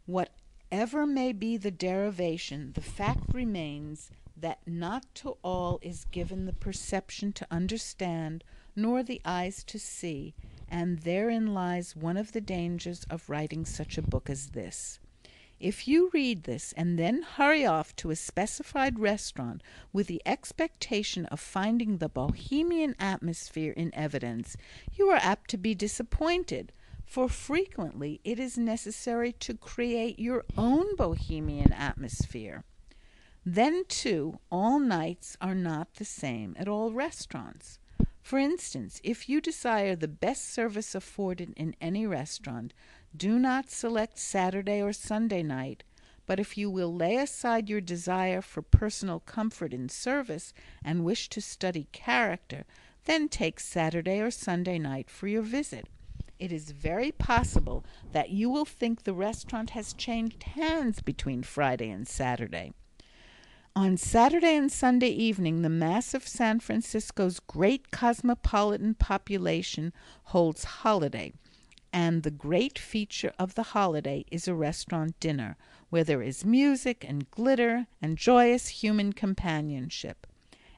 Whatever may be the derivation, the fact remains that not to all is given the perception to understand, nor the eyes to see, and therein lies one of the dangers of writing such a book as this. If you read this and then hurry off to a specified restaurant with the expectation of finding the Bohemian atmosphere in evidence, you are apt to be disappointed, for frequently it is necessary to create your own Bohemian atmosphere. Then, too, all nights are not the same at all restaurants. For instance, if you desire the best service afforded in any restaurant, do not select Saturday or Sunday night, but if you will lay aside your desire for personal comfort in service and wish to study character, then take Saturday or Sunday night for your visit. It is very possible that you will think the restaurant has changed hands between Friday and Saturday. On Saturday and Sunday evening, the mass of San Francisco's great cosmopolitan population holds holiday, and the great feature of the holiday is a restaurant dinner, where there is music and glitter and joyous human companionship.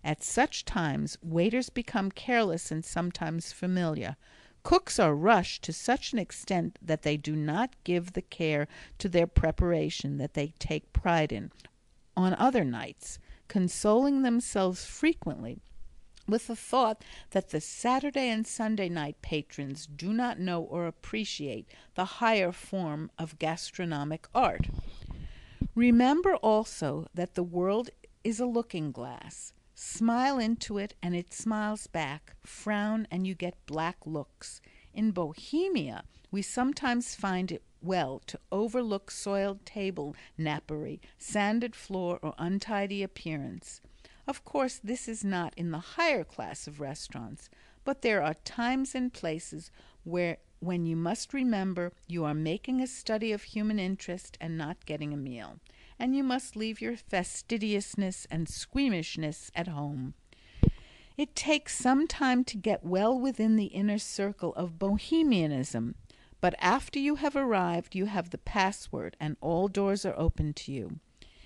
At such times, waiters become careless and sometimes familiar. Cooks are rushed to such an extent that they do not give the care to their preparation that they take pride in on other nights, consoling themselves frequently with the thought that the Saturday and Sunday night patrons do not know or appreciate the higher form of gastronomic art. Remember also that the world is a looking glass. Smile into it and it smiles back. Frown and you get black looks. In Bohemia, we sometimes find it well to overlook soiled table napery, sanded floor, or untidy appearance. Of course, this is not in the higher class of restaurants, but there are times and places when you must remember you are making a study of human interest and not getting a meal, and you must leave your fastidiousness and squeamishness at home. It takes some time to get well within the inner circle of Bohemianism, but after you have arrived, you have the password, and all doors are open to you.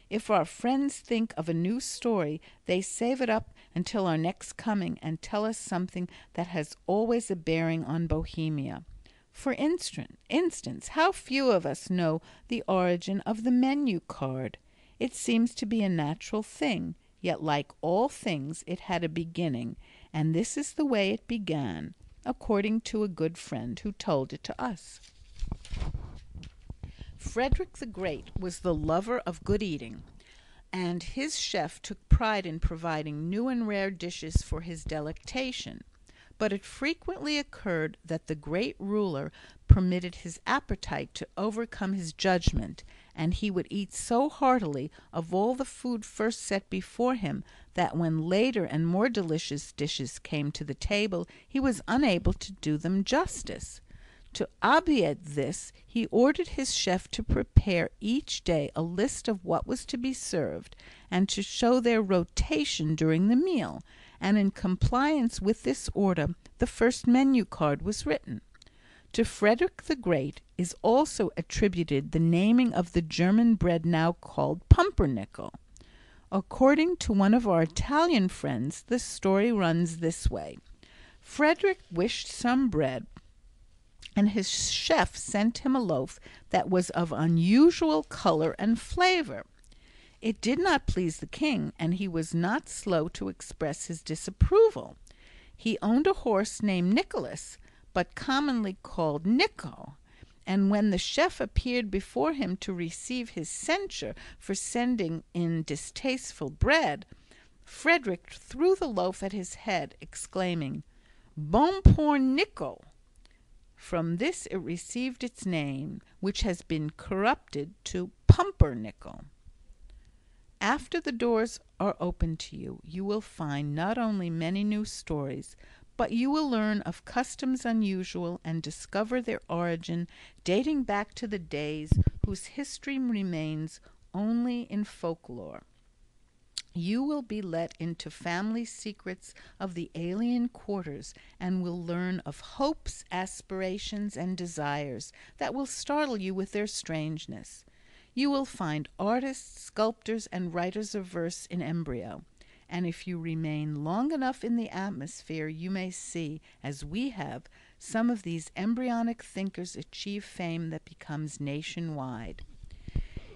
If our friends think of a new story, they save it up until our next coming and tell us something that has always a bearing on Bohemia. For instance, how few of us know the origin of the menu card? It seems to be a natural thing, yet like all things it had a beginning, and this is the way it began, according to a good friend who told it to us. Frederick the Great was the lover of good eating, and his chef took pride in providing new and rare dishes for his delectation. But it frequently occurred that the great ruler permitted his appetite to overcome his judgment, and he would eat so heartily of all the food first set before him that when later and more delicious dishes came to the table, he was unable to do them justice. To obviate this, he ordered his chef to prepare each day a list of what was to be served, and to show their rotation during the meal, and in compliance with this order, the first menu card was written. To Frederick the Great is also attributed the naming of the German bread now called pumpernickel. According to one of our Italian friends, the story runs this way. Frederick wished some bread, and his chef sent him a loaf that was of unusual color and flavor. It did not please the king, and he was not slow to express his disapproval. He owned a horse named Nicholas, but commonly called Nico, and when the chef appeared before him to receive his censure for sending in distasteful bread, Frederick threw the loaf at his head, exclaiming, "Bon pour Nico." From this it received its name, which has been corrupted to pumpernickel. After the doors are open to you, you will find not only many new stories, but you will learn of customs unusual and discover their origin dating back to the days whose history remains only in folklore. You will be let into family secrets of the alien quarters and will learn of hopes, aspirations, and desires that will startle you with their strangeness. You will find artists, sculptors, and writers of verse in embryo. And if you remain long enough in the atmosphere, you may see, as we have, some of these embryonic thinkers achieve fame that becomes nationwide.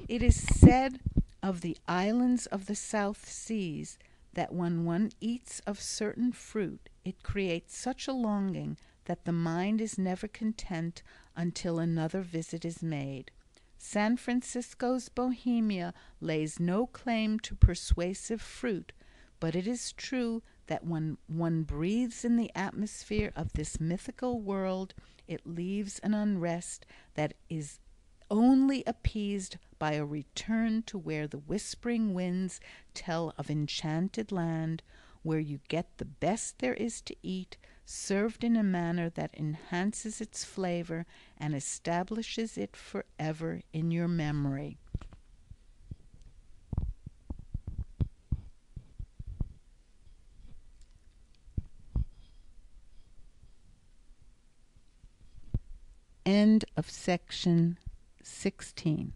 It is said of the islands of the South Seas that when one eats of certain fruit, it creates such a longing that the mind is never content until another visit is made. San Francisco's Bohemia lays no claim to persuasive fruit, but it is true that when one breathes in the atmosphere of this mythical world, it leaves an unrest that is only appeased by a return to where the whispering winds tell of enchanted land, where you get the best there is to eat, served in a manner that enhances its flavor and establishes it forever in your memory. End of section 16.